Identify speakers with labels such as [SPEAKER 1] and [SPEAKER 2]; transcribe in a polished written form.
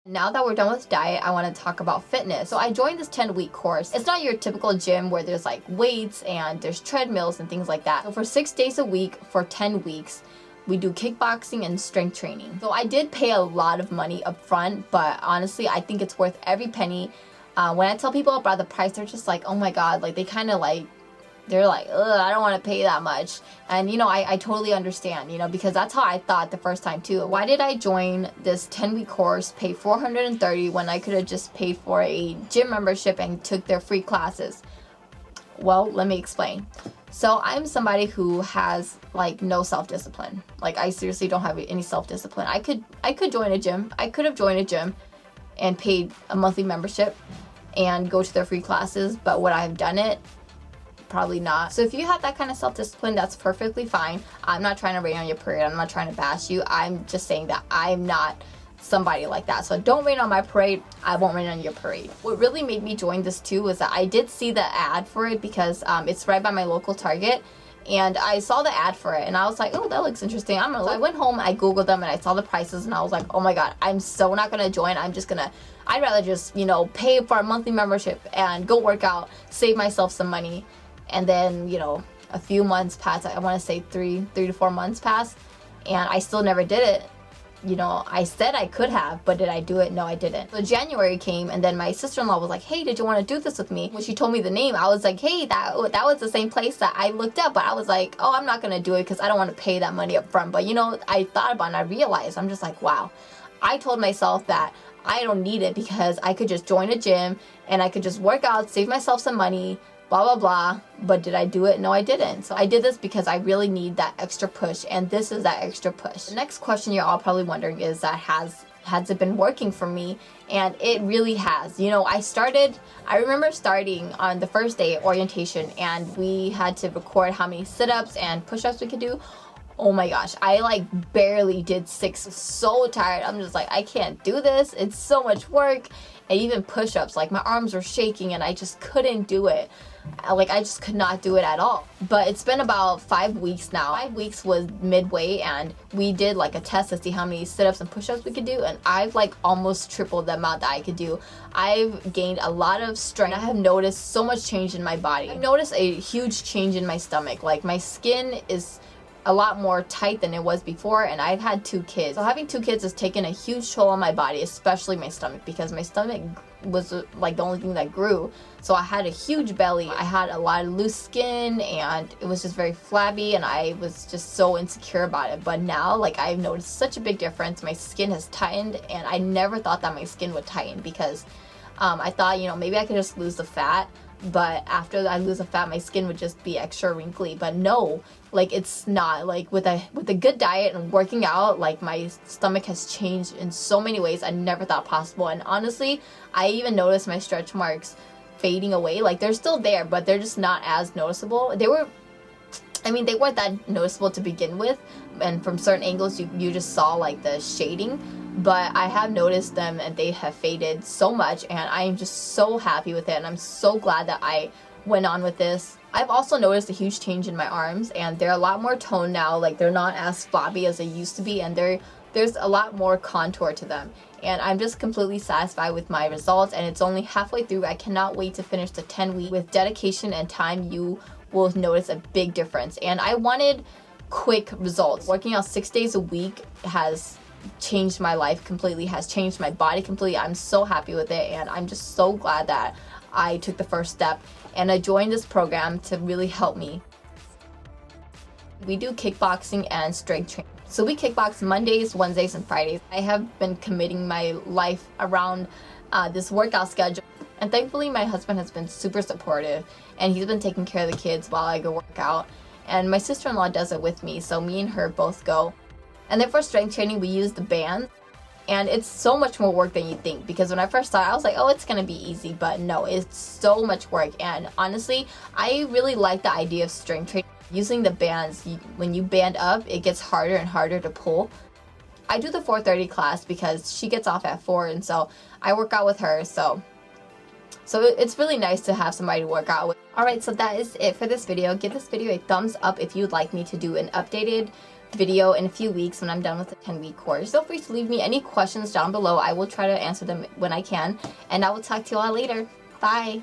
[SPEAKER 1] Now that we're done with diet, I want to talk about fitness. So I joined this 10-week course. It's not your typical gym where there's like weights and there's treadmills and things like that. So for 6 days a week for 10 weeks, we do kickboxing and strength training. So I did pay a lot of money up front, but honestly, I think it's worth every penny. When I tell people about the price, they're just like, oh my God, like they kind of like, they're like, ugh, I don't want to pay that much. And I totally understand, because that's how I thought the first time too. Why did I join this 10-week course, pay $430 when I could have just paid for a gym membership and took their free classes? Well, let me explain. So I'm somebody who has like no self-discipline. Like I seriously don't have any self-discipline. I could join a gym. I could have joined a gym and paid a monthly membership and go to their free classes, but would I have done it? Probably not. So if you have that kind of self-discipline, that's perfectly fine. I'm not trying to rain on your parade. I'm not trying to bash you. I'm just saying that I'm not somebody like that. So don't rain on my parade. I won't rain on your parade. What really made me join this too was that I did see the ad for it because it's right by my local Target. And I saw the ad for it and I was like, oh, that looks interesting. So I went home, I Googled them and I saw the prices and I was like, oh my God, I'm so not gonna join. I'd rather just, pay for a monthly membership and go work out, save myself some money. And then, a few months passed. I want to say three to 4 months passed, and I still never did it. I said I could have, but did I do it? No, I didn't. So January came, and then my sister-in-law was like, hey, did you want to do this with me? When she told me the name, I was like, hey, that was the same place that I looked up, but I was like, oh, I'm not going to do it because I don't want to pay that money up front. But, I thought about it and I realized, I'm just like, wow. I told myself that I don't need it because I could just join a gym and I could just work out, save myself some money, blah, blah, blah. But did I do it? No, I didn't. So I did this because I really need that extra push, and this is that extra push. The next question you're all probably wondering is that has it been working for me? And it really has. I remember starting on the first day of orientation, and we had to record how many sit-ups and push-ups we could do. Oh my gosh, I barely did 6. So tired. I'm just like, I can't do this. It's so much work. And even push-ups, my arms were shaking and I just couldn't do it. I just could not do it at all. But it's been about 5 weeks now. 5 weeks was midway and we did a test to see how many sit-ups and push-ups we could do, and I've almost tripled the amount that I could do. I've gained a lot of strength. I have noticed so much change in my body. I've noticed a huge change in my stomach. My skin is a lot more tight than it was before, and I've had 2 kids. So having 2 kids has taken a huge toll on my body, especially my stomach, because my stomach was the only thing that grew. So I had a huge belly. I had a lot of loose skin and it was just very flabby, and I was just so insecure about it. But now I've noticed such a big difference. My skin has tightened, and I never thought that my skin would tighten because I thought, maybe I could just lose the fat. But after I lose the fat, my skin would just be extra wrinkly. But no, it's not. With a good diet and working out, my stomach has changed in so many ways I never thought possible. And honestly, I even noticed my stretch marks fading away. They're still there, but they're just not as noticeable. They weren't that noticeable to begin with, and from certain angles you just saw the shading. But I have noticed them and they have faded so much, and I am just so happy with it, and I'm so glad that I went on with this. I've also noticed a huge change in my arms, and they're a lot more toned now. They're not as floppy as they used to be, and there's a lot more contour to them. And I'm just completely satisfied with my results, and it's only halfway through. I cannot wait to finish the 10 week. With dedication and time, you will notice a big difference. And I wanted quick results. Working out 6 days a week has changed my life completely, has changed my body completely. I'm so happy with it, and I'm just so glad that I took the first step and I joined this program to really help me. We do kickboxing and strength training. So we kickbox Mondays, Wednesdays, and Fridays. I have been committing my life around this workout schedule, and thankfully my husband has been super supportive, and he's been taking care of the kids while I go work out. And my sister-in-law does it with me, so me and her both go. And then for strength training, we use the bands. And it's so much more work than you think, because when I first started, I was like, oh, it's gonna be easy. But no, it's so much work. And honestly, I really like the idea of strength training. Using the bands, when you band up, it gets harder and harder to pull. I do the 4:30 class because she gets off at 4, and so I work out with her. So it's really nice to have somebody to work out with. Alright, so that is it for this video. Give this video a thumbs up if you'd like me to do an updated video in a few weeks when I'm done with the 10-week course. Feel free to leave me any questions down below. I will try to answer them when I can, and I will talk to you all later. Bye!